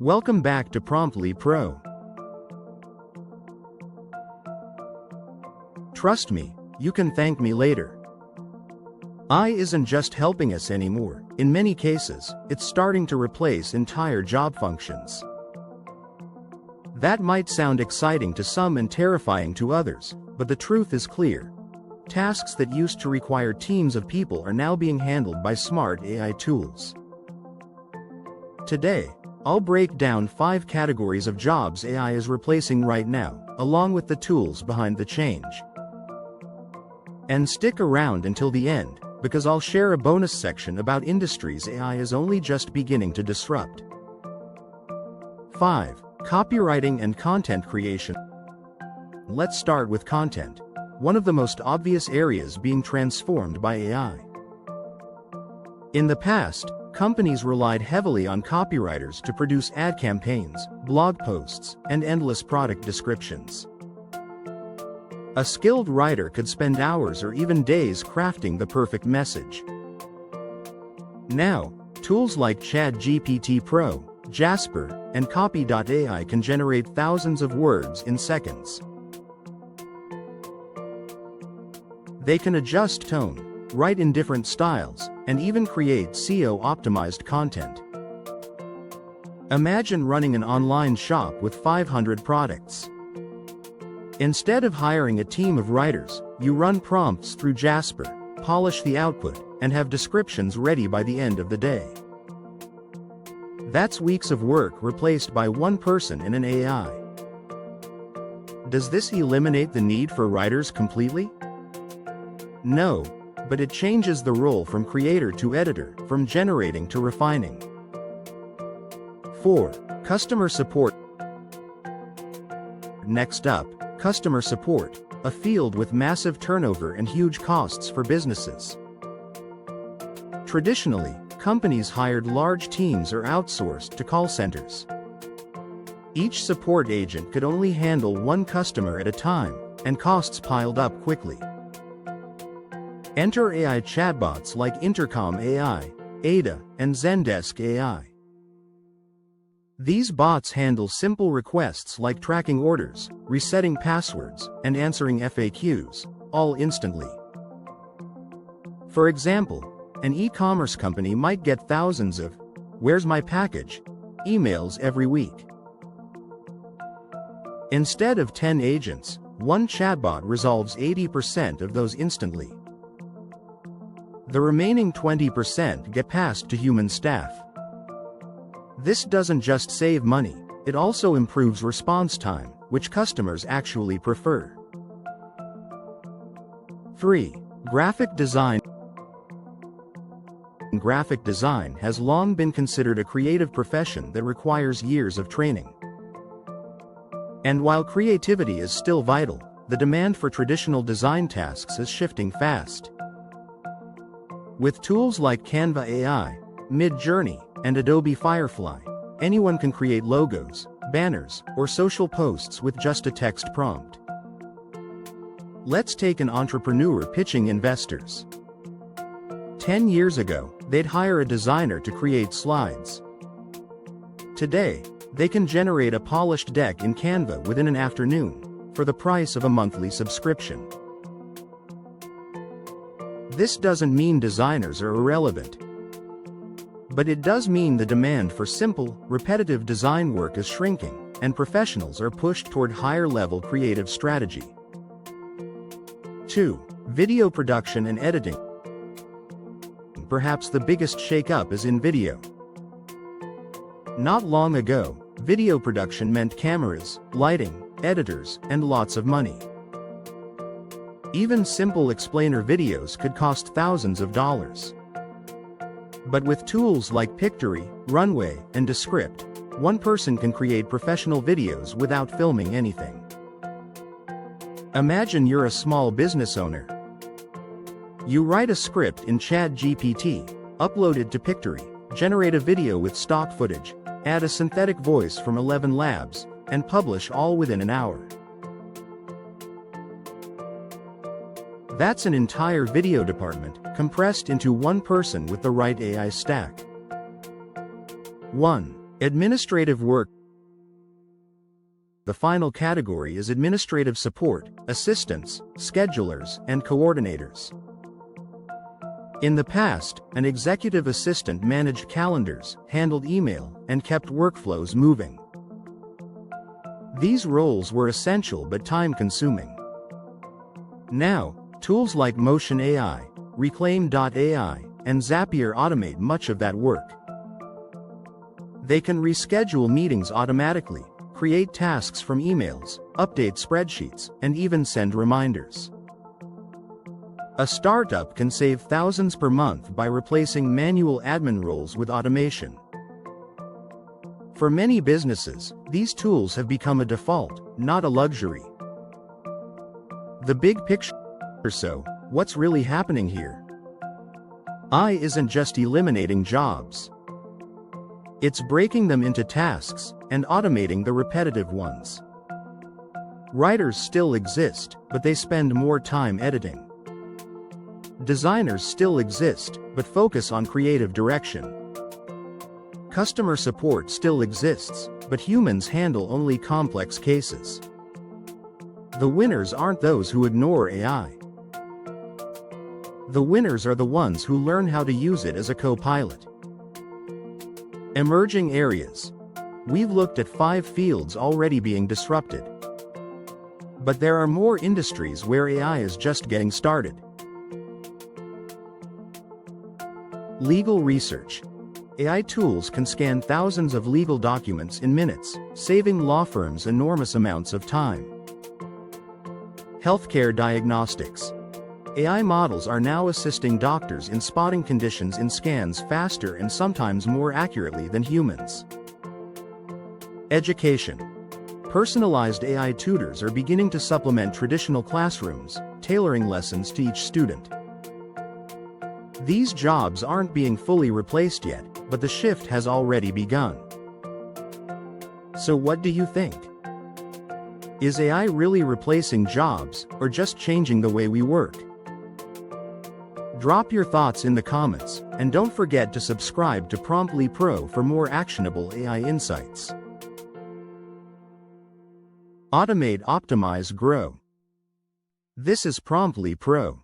Welcome back to Promptly Pro. Trust me, you can thank me later. AI isn't just helping us anymore. In many cases, it's starting to replace entire job functions. That might sound exciting to some and terrifying to others, but the truth is clear. Tasks that used to require teams of people are now being handled by smart AI tools. Today, I'll break down 5 categories of jobs AI is replacing right now, along with the tools behind the change. And stick around until the end, because I'll share a bonus section about industries AI is only just beginning to disrupt. 5. Copywriting and content creation. Let's start with content, one of the most obvious areas being transformed by AI. In the past, companies relied heavily on copywriters to produce ad campaigns, blog posts, and endless product descriptions. A skilled writer could spend hours or even days crafting the perfect message. Now, tools like ChatGPT Pro, Jasper, and Copy.ai can generate thousands of words in seconds. They can adjust tone, write in different styles, and even create SEO-optimized content. Imagine running an online shop with 500 products. Instead of hiring a team of writers, you run prompts through Jasper, polish the output, and have descriptions ready by the end of the day. That's weeks of work replaced by one person in an AI. Does this eliminate the need for writers completely? No, but it changes the role from creator to editor, from generating to refining. 4. Customer support. Next up, customer support, a field with massive turnover and huge costs for businesses. Traditionally, companies hired large teams or outsourced to call centers. Each support agent could only handle one customer at a time, and costs piled up quickly. Enter AI chatbots like Intercom AI, Ada, and Zendesk AI. These bots handle simple requests like tracking orders, resetting passwords, and answering FAQs, all instantly. For example, an e-commerce company might get thousands of "Where's my package?" emails every week. Instead of 10 agents, one chatbot resolves 80% of those instantly. The remaining 20% get passed to human staff. This doesn't just save money, it also improves response time, which customers actually prefer. 3. Graphic design. Graphic design has long been considered a creative profession that requires years of training. And while creativity is still vital, the demand for traditional design tasks is shifting fast. With tools like Canva AI, Midjourney, and Adobe Firefly, anyone can create logos, banners, or social posts with just a text prompt. Let's take an entrepreneur pitching investors. 10 years ago, they'd hire a designer to create slides. Today, they can generate a polished deck in Canva within an afternoon, for the price of a monthly subscription. This doesn't mean designers are irrelevant. But it does mean the demand for simple, repetitive design work is shrinking, and professionals are pushed toward higher-level creative strategy. 2. Video production and editing. Perhaps the biggest shakeup is in video. Not long ago, video production meant cameras, lighting, editors, and lots of money. Even simple explainer videos could cost thousands of dollars. But with tools like Pictory, Runway, and Descript, one person can create professional videos without filming anything. Imagine you're a small business owner. You write a script in ChatGPT, upload it to Pictory, generate a video with stock footage, add a synthetic voice from 11 Labs, and publish all within an hour. That's an entire video department, compressed into one person with the right AI stack. 1. Administrative work. The final category is administrative support, assistants, schedulers, and coordinators. In the past, an executive assistant managed calendars, handled email, and kept workflows moving. These roles were essential but time-consuming. Now, tools like Motion AI, Reclaim.ai, and Zapier automate much of that work. They can reschedule meetings automatically, create tasks from emails, update spreadsheets, and even send reminders. A startup can save thousands per month by replacing manual admin roles with automation. For many businesses, these tools have become a default, not a luxury. The big picture. So, what's really happening here? AI isn't just eliminating jobs. It's breaking them into tasks and automating the repetitive ones. Writers still exist, but they spend more time editing. Designers still exist, but focus on creative direction. Customer support still exists, but humans handle only complex cases. The winners aren't those who ignore AI. The winners are the ones who learn how to use it as a co-pilot. Emerging areas. We've looked at 5 fields already being disrupted. But there are more industries where AI is just getting started. Legal research. AI tools can scan thousands of legal documents in minutes, saving law firms enormous amounts of time. Healthcare diagnostics. AI models are now assisting doctors in spotting conditions in scans faster and sometimes more accurately than humans. Education. Personalized AI tutors are beginning to supplement traditional classrooms, tailoring lessons to each student. These jobs aren't being fully replaced yet, but the shift has already begun. So what do you think? Is AI really replacing jobs, or just changing the way we work? Drop your thoughts in the comments, and don't forget to subscribe to Promptly Pro for more actionable AI insights. Automate, optimize, grow. This is Promptly Pro.